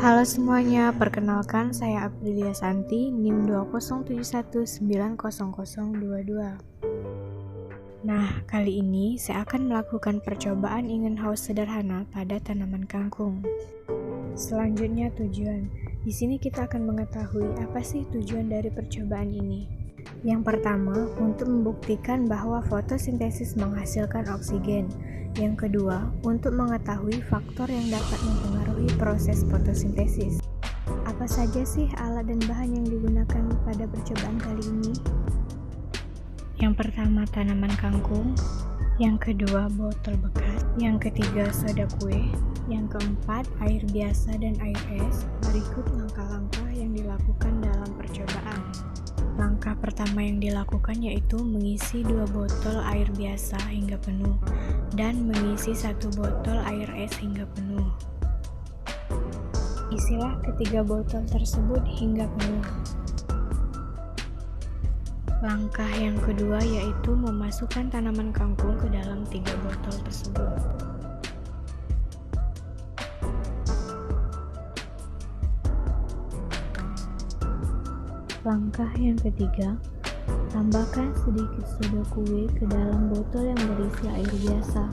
Halo semuanya, perkenalkan saya Aprilia Santi, NIM 207190022. Nah, kali ini saya akan melakukan percobaan ingin haus sederhana pada tanaman kangkung. Selanjutnya tujuan. Di sini kita akan mengetahui apa sih tujuan dari percobaan ini. Yang pertama, untuk membuktikan bahwa fotosintesis menghasilkan oksigen. Yang kedua, untuk mengetahui faktor yang dapat mempengaruhi proses fotosintesis. Apa saja sih alat dan bahan yang digunakan pada percobaan kali ini? Yang pertama, tanaman kangkung. Yang kedua, botol bekas. Yang ketiga, soda kue. Yang keempat, air biasa dan air es. Berikut langkah-langkah yang dilakukan dalam percobaan. Langkah pertama yang dilakukan yaitu mengisi 2 botol air biasa hingga penuh dan mengisi 1 botol air es hingga penuh. Isilah ketiga botol tersebut hingga penuh. Langkah yang kedua yaitu memasukkan tanaman kangkung ke dalam 3 botol tersebut. Langkah yang ketiga, tambahkan sedikit soda kue ke dalam botol yang berisi air biasa.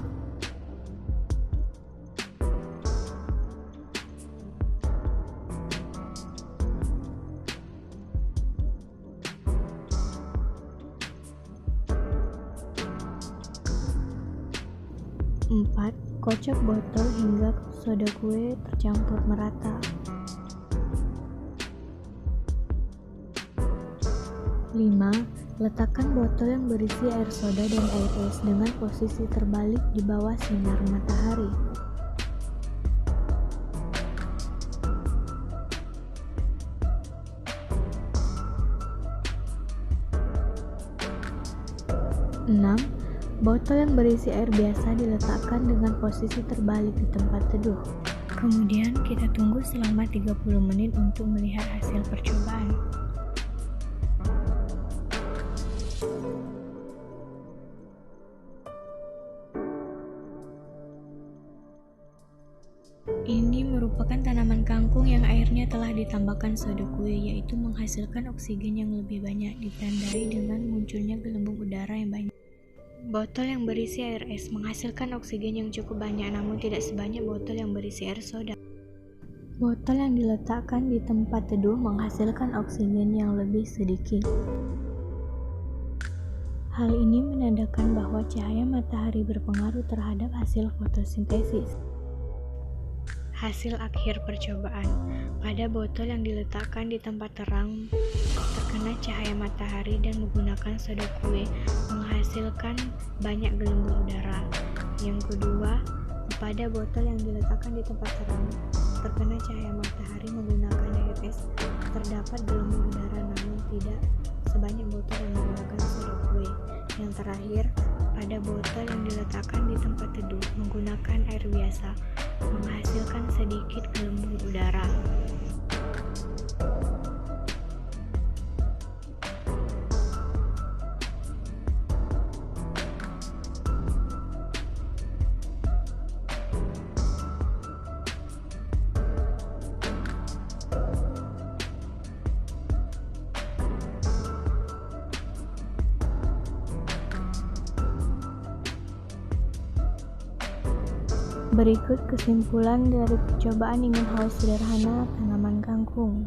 Empat, kocok botol hingga soda kue tercampur merata. 5. Letakkan botol yang berisi air soda dan air es dengan posisi terbalik di bawah sinar matahari. Enam, botol yang berisi air biasa diletakkan dengan posisi terbalik di tempat teduh. Kemudian kita tunggu selama 30 menit untuk melihat hasil percobaan. Ini merupakan tanaman kangkung yang airnya telah ditambahkan soda kue, yaitu menghasilkan oksigen yang lebih banyak ditandai dengan munculnya gelembung udara yang banyak. Botol yang berisi air es menghasilkan oksigen yang cukup banyak, namun tidak sebanyak botol yang berisi air soda. Botol yang diletakkan di tempat teduh menghasilkan oksigen yang lebih sedikit. Hal ini menandakan bahwa cahaya matahari berpengaruh terhadap hasil fotosintesis. Hasil akhir percobaan. Pada botol yang diletakkan di tempat terang terkena cahaya matahari dan menggunakan soda kue menghasilkan banyak gelembung udara. Yang kedua, pada botol yang diletakkan di tempat terang terkena cahaya matahari menggunakan air es terdapat gelembung udara, namun tidak sebanyak botol yang menggunakan soda kue. Yang terakhir, pada botol yang diletakkan di tempat teduh menggunakan air biasa menghasilkan sedikit gelembung udara. Berikut kesimpulan dari percobaan ingin haus sederhana tanaman kangkung.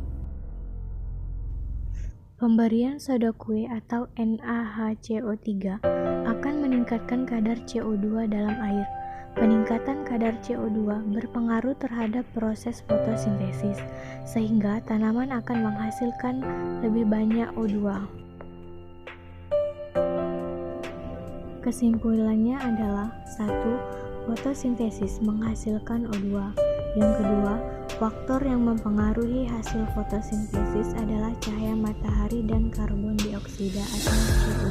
Pemberian soda kue atau NaHCO3 akan meningkatkan kadar CO2 dalam air. Peningkatan kadar CO2 berpengaruh terhadap proses fotosintesis, sehingga tanaman akan menghasilkan lebih banyak O2. Kesimpulannya adalah 1. Fotosintesis menghasilkan O2. Yang kedua, faktor yang mempengaruhi hasil fotosintesis adalah cahaya matahari dan karbon dioksida atau CO2.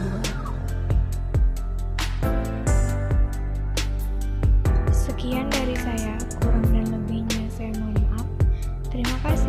Sekian dari saya, kurang dan lebihnya saya mohon maaf. Terima kasih.